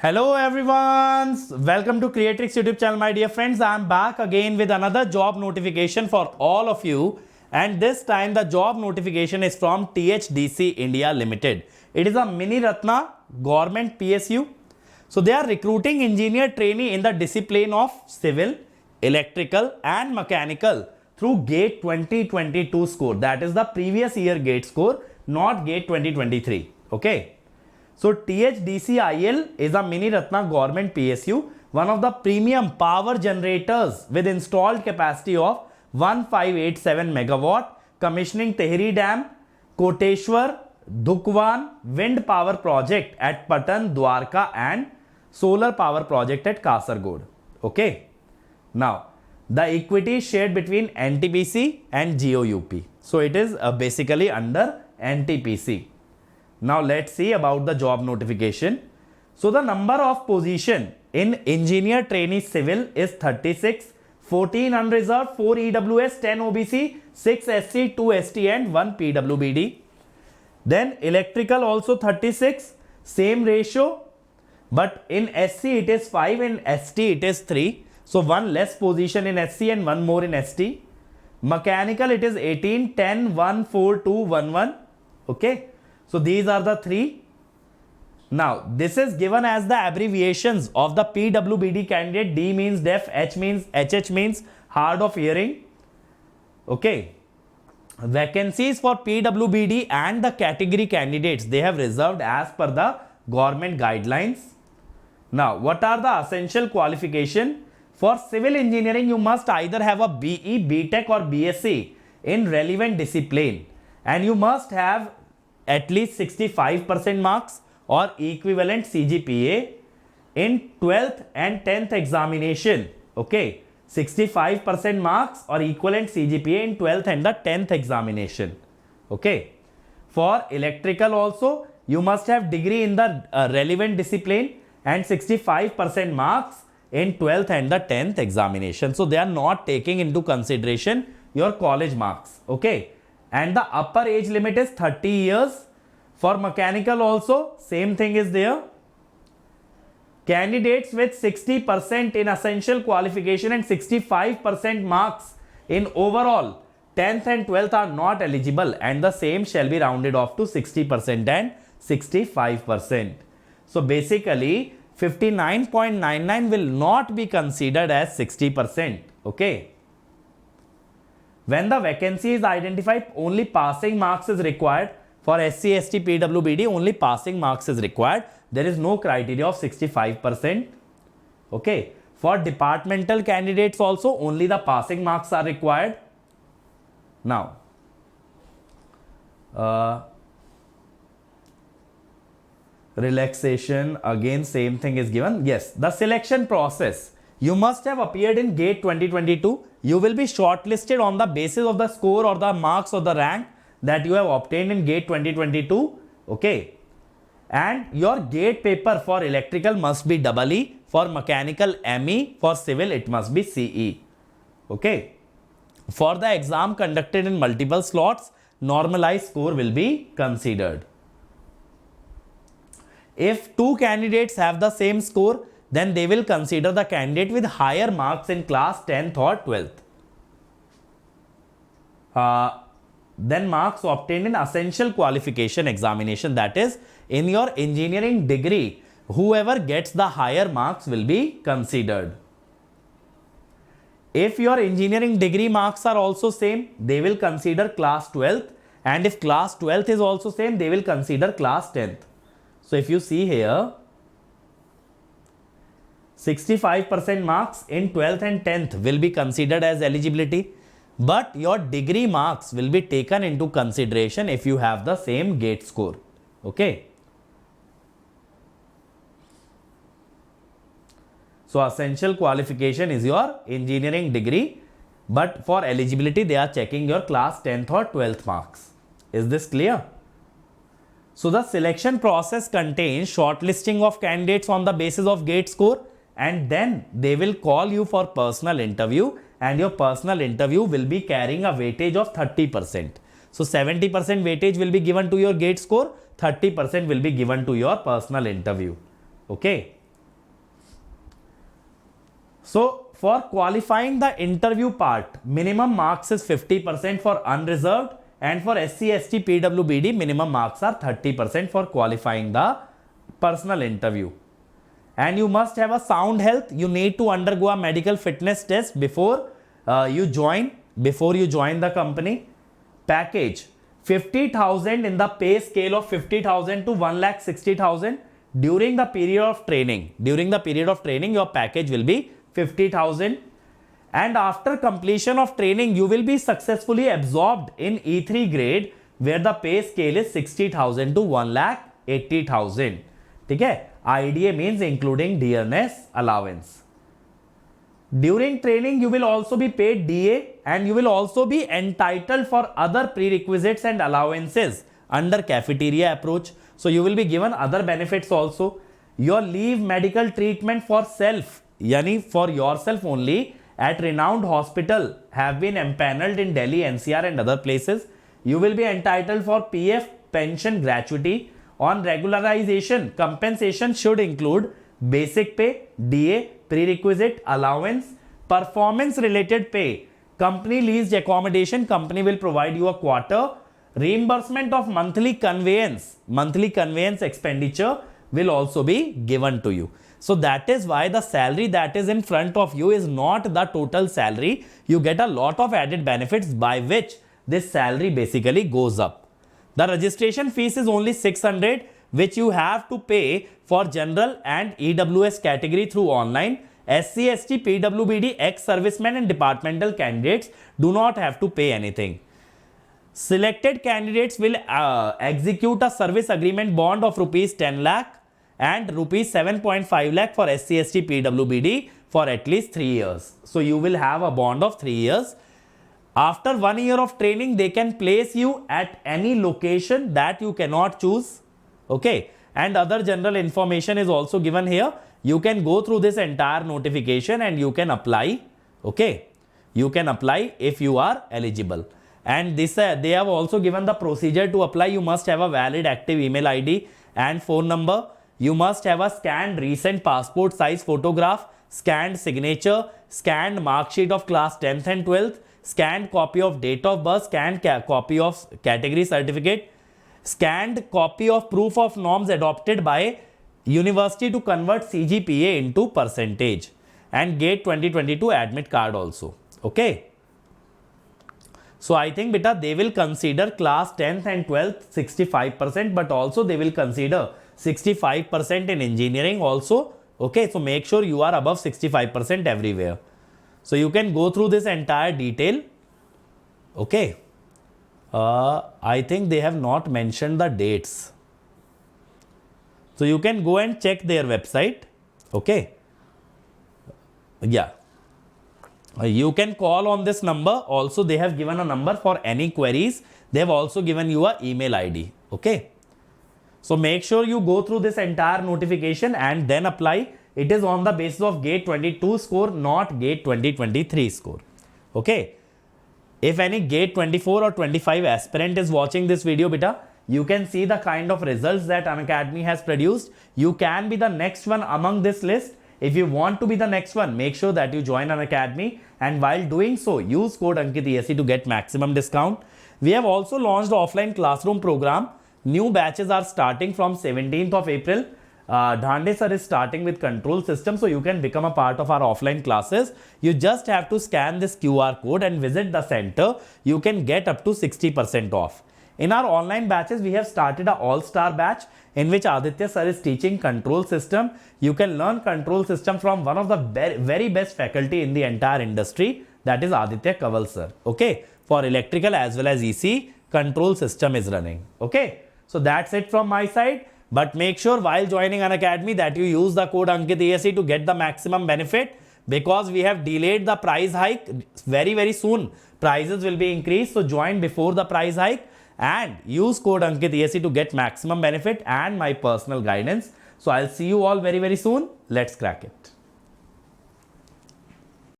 Hello everyone, welcome to Creatrix YouTube channel my dear friends. I am back again with another job notification for all of you, and this time the job notification is from THDC India Limited. It is a Mini Ratna government PSU. So they are recruiting engineer trainee in the discipline of civil, electrical and mechanical through GATE 2022 score. That is the previous year GATE score, not GATE 2023. Okay. So THDCIL is a Mini Ratna government PSU, one of the premium power generators with installed capacity of 1587 megawatt, commissioning Tehri Dam, Koteshwar, Dhukwan wind power project at Patan, Dwarka and solar power project at Kasargod. Okay. Now, the equity is shared between NTPC and GOUP. So it is basically under NTPC. Now let's see about the job notification. So the number of position in engineer trainee civil is 36, 14 unreserved, 4 EWS, 10 OBC, 6 SC, 2 ST and 1 PWBD. Then electrical also 36, same ratio, but in SC it is 5, in ST it is 3. So one less position in SC and one more in ST. Mechanical it is 18, 10, 1, 4, 2, 1, 1. Okay. So these are the three. Now this is given as the abbreviations of the PWBD candidate. D means deaf, H means HH means hard of hearing. Okay. Vacancies for PWBD and the category candidates they have reserved as per the government guidelines. Now what are the essential qualification? For civil engineering you must either have a BE, BTech or BSc in relevant discipline, and you must have at least 65% marks or equivalent CGPA in 12th and 10th examination. Okay, 65% marks or equivalent CGPA in 12th and the 10th examination. Okay, for electrical also you must have degree in the relevant discipline and 65% marks in 12th and the 10th examination. So they are not taking into consideration your college marks. Okay. And the upper age limit is 30 years. For mechanical also same thing is there. Candidates with 60% in essential qualification and 65% marks in overall 10th and 12th are not eligible, and the same shall be rounded off to 60% and 65%. So basically 59.99 will not be considered as 60%. Okay. When the vacancy is identified, only passing marks is required. For SC, ST, PWBD, only passing marks is required. There is no criteria of 65%. Okay. For departmental candidates also, only the passing marks are required. Now, relaxation, again same thing is given. Yes, the selection process. You must have appeared in GATE 2022. You will be shortlisted on the basis of the score or the marks or the rank that you have obtained in GATE 2022. Okay. And your GATE paper for electrical must be EE, for mechanical ME, for civil it must be CE. Okay. For the exam conducted in multiple slots, normalized score will be considered. If two candidates have the same score, then they will consider the candidate with higher marks in class 10th or 12th. Then marks obtained in essential qualification examination, that is in your engineering degree, whoever gets the higher marks will be considered. If your engineering degree marks are also same, they will consider class 12th, and if class 12th is also same, they will consider class 10th. So if you see here, 65% marks in 12th and 10th will be considered as eligibility, but your degree marks will be taken into consideration if you have the same GATE score. Okay. So essential qualification is your engineering degree, but for eligibility they are checking your class 10th or 12th marks. Is this clear? So the selection process contains shortlisting of candidates on the basis of GATE score, and then they will call you for personal interview, and your personal interview will be carrying a weightage of 30%. So 70% weightage will be given to your GATE score, 30% will be given to your personal interview. Okay. So for qualifying the interview part, minimum marks is 50% for unreserved, and for SC, ST, PWBD, minimum marks are 30% for qualifying the personal interview. And you must have a sound health. You need to undergo a medical fitness test before you join the company. Package 50,000 in the pay scale of 50,000 to 1,60,000 during the period of training. During the period of training, your package will be 50,000, and after completion of training, you will be successfully absorbed in E3 grade, where the pay scale is 60,000 to 1,80,000. ठीक है? IDA means including dearness allowance. During training, you will also be paid DA, and you will also be entitled for other prerequisites and allowances under cafeteria approach. So you will be given other benefits also. Your leave medical treatment for self, yani for yourself only, at renowned hospital have been empaneled in Delhi, NCR and other places. You will be entitled for PF pension gratuity. On regularization, compensation should include basic pay, DA, prerequisite, allowance, performance related pay, company leased accommodation, company will provide you a quarter, reimbursement of monthly conveyance expenditure will also be given to you. So that is why the salary that is in front of you is not the total salary. You get a lot of added benefits by which this salary basically goes up. The registration fees is only 600, which you have to pay for general and EWS category through online. SC, ST, PWBD, ex-servicemen and departmental candidates do not have to pay anything. Selected candidates will execute a service agreement bond of rupees 10 lakh and rupees 7.5 lakh for SC, ST, PWBD for at least 3 years. So you will have a bond of 3 years. After 1 year of training, they can place you at any location that you cannot choose. Okay. And other general information is also given here. You can go through this entire notification and you can apply. Okay. You can apply if you are eligible. And this they have also given the procedure to apply. You must have a valid active email ID and phone number. You must have a scanned recent passport size photograph, scanned signature, scanned mark sheet of class 10th and 12th, scanned copy of date of birth, scanned copy of category certificate, scanned copy of proof of norms adopted by university to convert CGPA into percentage, and GATE 2022 admit card also. Okay. So I think beta they will consider class 10th and 12th 65%, but also they will consider 65% in engineering also. Okay, so make sure you are above 65% everywhere. So you can go through this entire detail. Okay. I think they have not mentioned the dates. So you can go and check their website. Okay. Yeah. You can call on this number. Also, they have given a number for any queries. They have also given you an email ID. Okay. So make sure you go through this entire notification and then apply. It is on the basis of GATE 22 score, not GATE 2023 score. Okay. If any GATE 24 or 25 aspirant is watching this video, beta, you can see the kind of results that Unacademy has produced. You can be the next one among this list. If you want to be the next one, make sure that you join Unacademy, and while doing so, use code AnkitESE to get maximum discount. We have also launched the offline classroom program. New batches are starting from 17th of April. Dhande sir is starting with control system, so you can become a part of our offline classes. You just have to scan this QR code and visit the center. You can get up to 60% off. In our online batches, we have started a all-star batch in which Aditya sir is teaching control system. You can learn control system from one of the very best faculty in the entire industry, that is Aditya Kaval sir. Okay, for electrical as well as EC, control system is running. Okay, so that's it from my side. But make sure while joining Unacademy that you use the code AnkitESE to get the maximum benefit, because we have delayed the price hike. Very soon prices will be increased, so join before the price hike and use code AnkitESE to get maximum benefit and my personal guidance. So I'll see you all very soon. Let's crack it.